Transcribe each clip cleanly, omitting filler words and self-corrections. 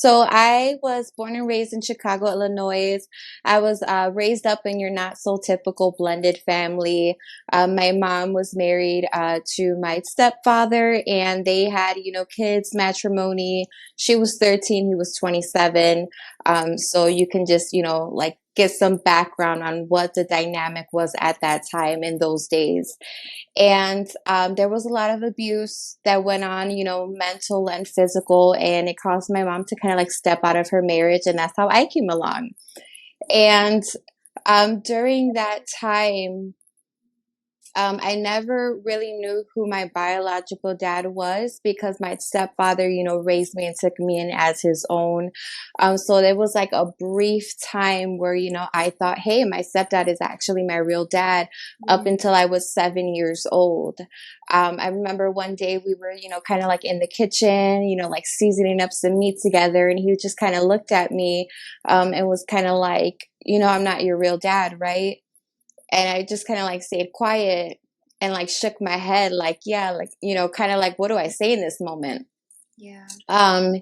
So I was born and raised in Chicago, Illinois. I was raised up in your not so typical blended family. My mom was married to my stepfather, and they had, kids, matrimony. She was 13, he was 27. So you can just, like get some background on what the dynamic was at that time in those days. And there was a lot of abuse that went on, mental and physical, and it caused my mom to kind of like step out of her marriage, and that's how I came along. And during that time, I never really knew who my biological dad was because my stepfather, raised me and took me in as his own. So there was like a brief time where, I thought, hey, my stepdad is actually my real dad up Mm. until I was 7 years old. I remember one day we were, kind of like in the kitchen, like seasoning up some meat together. And he just kind of looked at me and was kind of like, I'm not your real dad, right? And I just kind of like stayed quiet and like shook my head, like, yeah, like, kind of like, what do I say in this moment? Yeah. Um,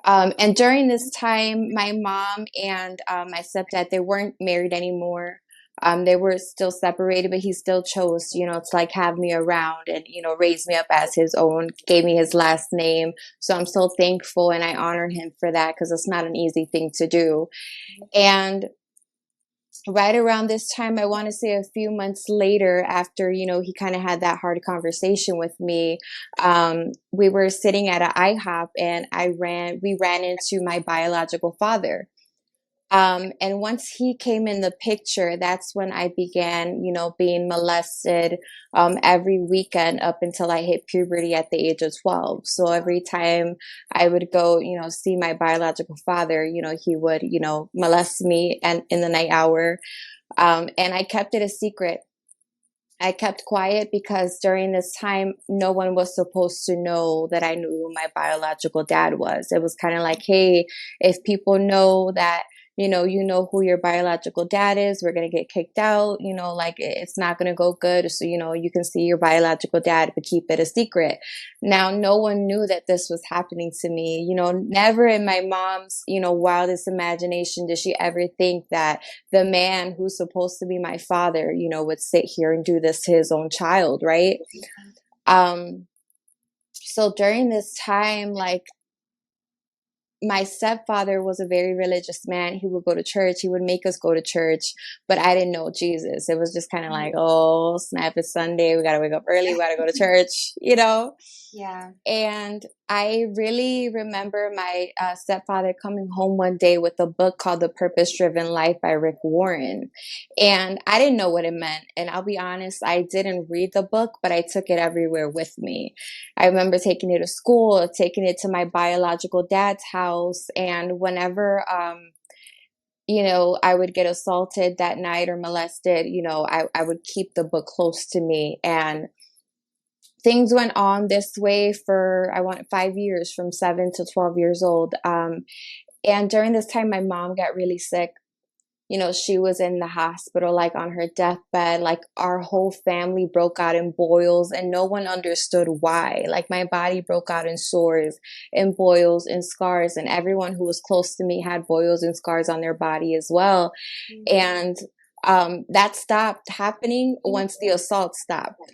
and during this time, my mom and my stepdad, they weren't married anymore. They were still separated, but he still chose, to like have me around and, raise me up as his own, gave me his last name. So I'm so thankful and I honor him for that because it's not an easy thing to do. And right around this time, I want to say a few months later, after, he kind of had that hard conversation with me, we were sitting at an IHOP and we ran into my biological father. And once he came in the picture, that's when I began, being molested every weekend up until I hit puberty at the age of 12. So every time I would go, see my biological father, he would, molest me and in the night hour. And I kept it a secret. I kept quiet because during this time, no one was supposed to know that I knew who my biological dad was. It was kind of like, hey, if people know that, who your biological dad is, we're going to get kicked out, like it's not going to go good. So, you can see your biological dad, but keep it a secret. Now, no one knew that this was happening to me. Never in my mom's, wildest imagination did she ever think that the man who's supposed to be my father, would sit here and do this to his own child, right? Um, so during this time, like my stepfather was a very religious man. He would go to church. He would make us go to church, but I didn't know Jesus. It was just kind of like, oh, snap, it's Sunday. We got to wake up early. We got to go to church. Yeah. And I really remember my stepfather coming home one day with a book called The Purpose Driven Life by Rick Warren. And I didn't know what it meant. And I'll be honest, I didn't read the book, but I took it everywhere with me. I remember taking it to school, taking it to my biological dad's house. And whenever, I would get assaulted that night or molested, I would keep the book close to me. And things went on this way for, I want 5 years, from 7 to 12 years old. And during this time, my mom got really sick. She was in the hospital, like on her deathbed. Like our whole family broke out in boils and no one understood why. Like my body broke out in sores and boils and scars, and everyone who was close to me had boils and scars on their body as well. And that stopped happening once the assault stopped.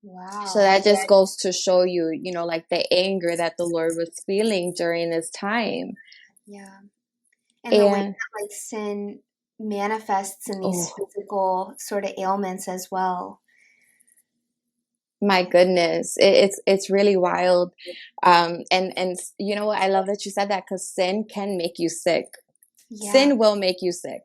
So Wow. that just goes to show you, like the anger that the Lord was feeling during this time. Yeah. And the way And that like sin manifests in these oh physical sort of ailments as well. my goodness, it's really wild. And you know what? I love that you said that because sin can make you sick. Yeah. Sin will make you sick.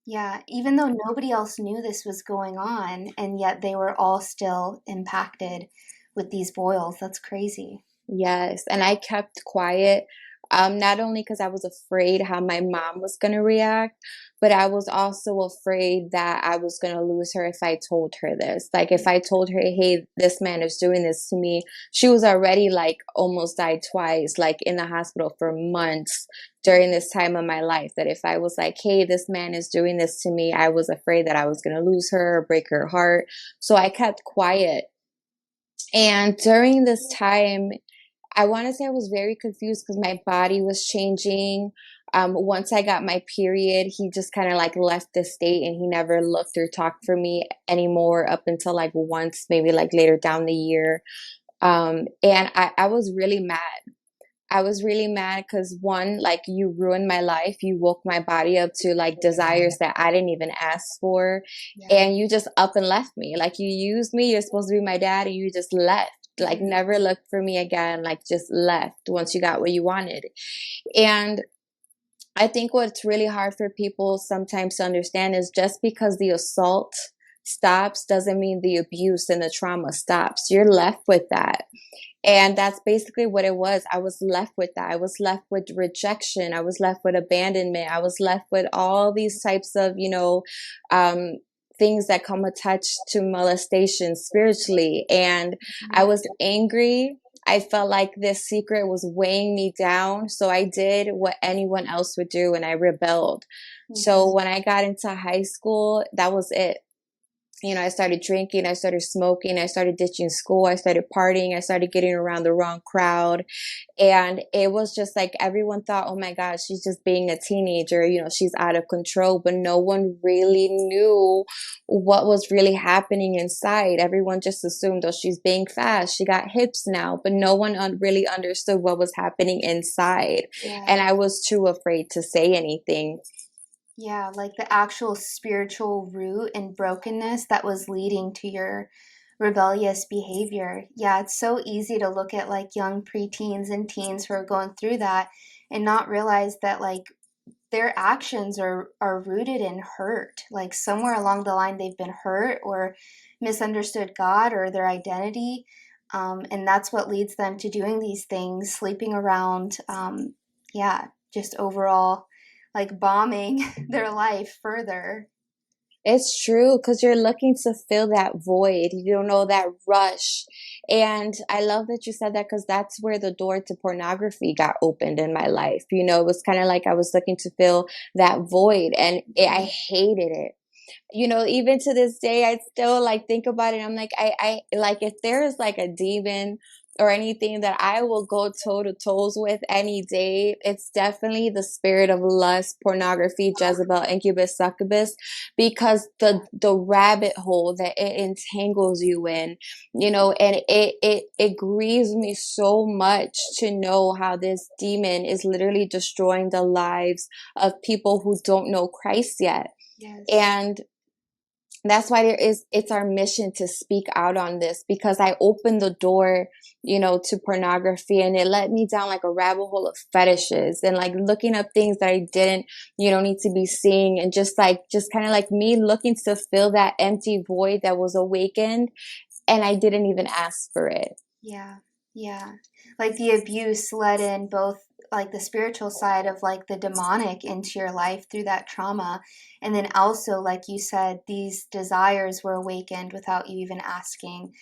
Yeah. Even though nobody else knew this was going on, and yet they were all still impacted with these boils. That's crazy. Yes, and I kept quiet, not only because I was afraid how my mom was going to react, but I was also afraid that I was going to lose her if I told her this. Like, if I told her, hey, this man is doing this to me, she was already like almost died twice, like in the hospital for months during this time of my life. That if I was like, hey, this man is doing this to me, I was afraid that I was going to lose her or break her heart. So I kept quiet. And during this time, I want to say I was very confused because my body was changing. Once I got my period, he just kind of like left the state and he never looked or talked for me anymore up until like once, maybe like later down the year. And I was really mad. I was really mad because one, like you ruined my life. You woke my body up to like desires that I didn't even ask for. Yeah. And you just up and left me. Like you used me. You're supposed to be my dad and you just left. Like Mhm. never looked for me again. Like just left once you got what you wanted. And I think what's really hard for people sometimes to understand is just because the assault stops doesn't mean the abuse and the trauma stops. You're left with that. And that's basically what it was. I was left with that. I was left with rejection. I was left with abandonment. I was left with all these types of, um, things that come attached to molestation spiritually. And I Mhm. was angry. I felt like this secret was weighing me down. So I did what anyone else would do and I rebelled. So Mhm. when I got into high school, that was it. I started drinking, I started smoking, I started ditching school, I started partying, I started getting around the wrong crowd. And it was just like everyone thought, oh my God, she's just being a teenager, she's out of control. But no one really knew what was really happening inside. Everyone just assumed, oh, she's being fast, she got hips now. But no one really understood what was happening inside. Yeah. And I was too afraid to say anything. Yeah, like the actual spiritual root and brokenness that was leading to your rebellious behavior. Yeah, it's so easy to look at like young preteens and teens who are going through that and not realize that like their actions are rooted in hurt. Like somewhere along the line they've been hurt or misunderstood God or their identity. And that's what leads them to doing these things, sleeping around, yeah, just overall like bombing their life further. It's true because you're looking to fill that void, that rush. And I love that you said that because that's where the door to pornography got opened in my life. It was kind of like I was looking to fill that void and I hated it. Even to this day, I still like think about it. I'm like, I like if there is like a demon or anything that I will go toe to toes with any day, it's definitely the spirit of lust, pornography, Jezebel, incubus, succubus, because the rabbit hole that it entangles you in, and it grieves me so much to know how this demon is literally destroying the lives of people who don't know Christ yet. Yes. And that's why it's our mission to speak out on this because I opened the door, to pornography and it led me down like a rabbit hole of fetishes and like looking up things that I didn't, need to be seeing and just kind of like me looking to fill that empty void that was awakened and I didn't even ask for it. Yeah, yeah. Like the abuse led in both like the spiritual side of like the demonic into your life through that trauma. And then also, like you said, these desires were awakened without you even asking.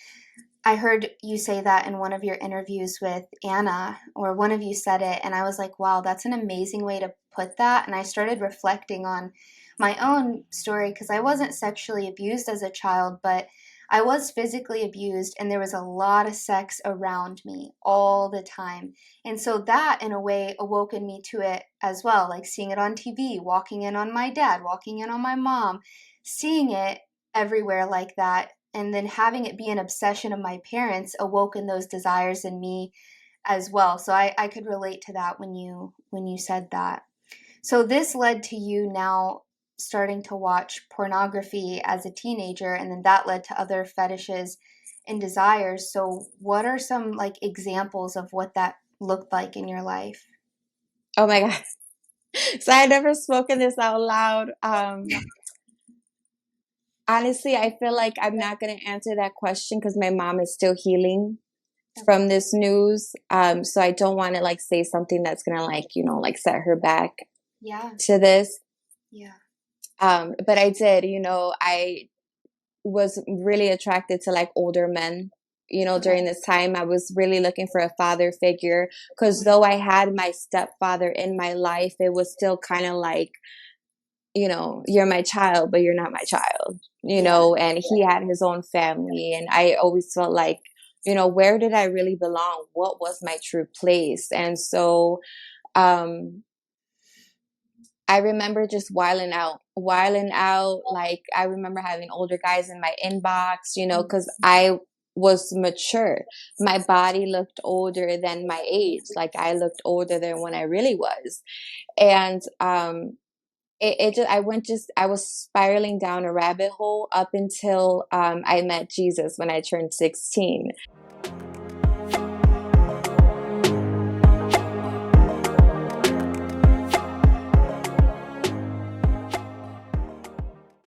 I heard you say that in one of your interviews with Anna, or one of you said it, and I was like, wow, that's an amazing way to put that. And I started reflecting on my own story because I wasn't sexually abused as a child, but I was physically abused, and there was a lot of sex around me all the time. And so that, in a way, awoken me to it as well, like seeing it on TV, walking in on my dad, walking in on my mom, seeing it everywhere like that and then having it be an obsession of my parents awoken those desires in me as well. So I could relate to that when you said that. So this led to you now starting to watch pornography as a teenager, and then that led to other fetishes and desires. So what are some like examples of what that looked like in your life? Oh my God. So I never spoken this out loud. Honestly, I feel like I'm not going to answer that question because my mom is still healing Okay. from this news. So I don't want to like say something that's going to like, like set her back Yeah. to this. Yeah. But I did, I was really attracted to like older men. Okay. During this time, I was really looking for a father figure because Mhm. though I had my stepfather in my life, it was still kind of like, you're my child, but you're not my child, Yeah. and he had his own family. And I always felt like, where did I really belong? What was my true place? And so, um, I remember just wilding out. Like, I remember having older guys in my inbox, because I was mature. My body looked older than my age. Like, I looked older than when I really was. And, I was spiraling down a rabbit hole up until, I met Jesus when I turned 16.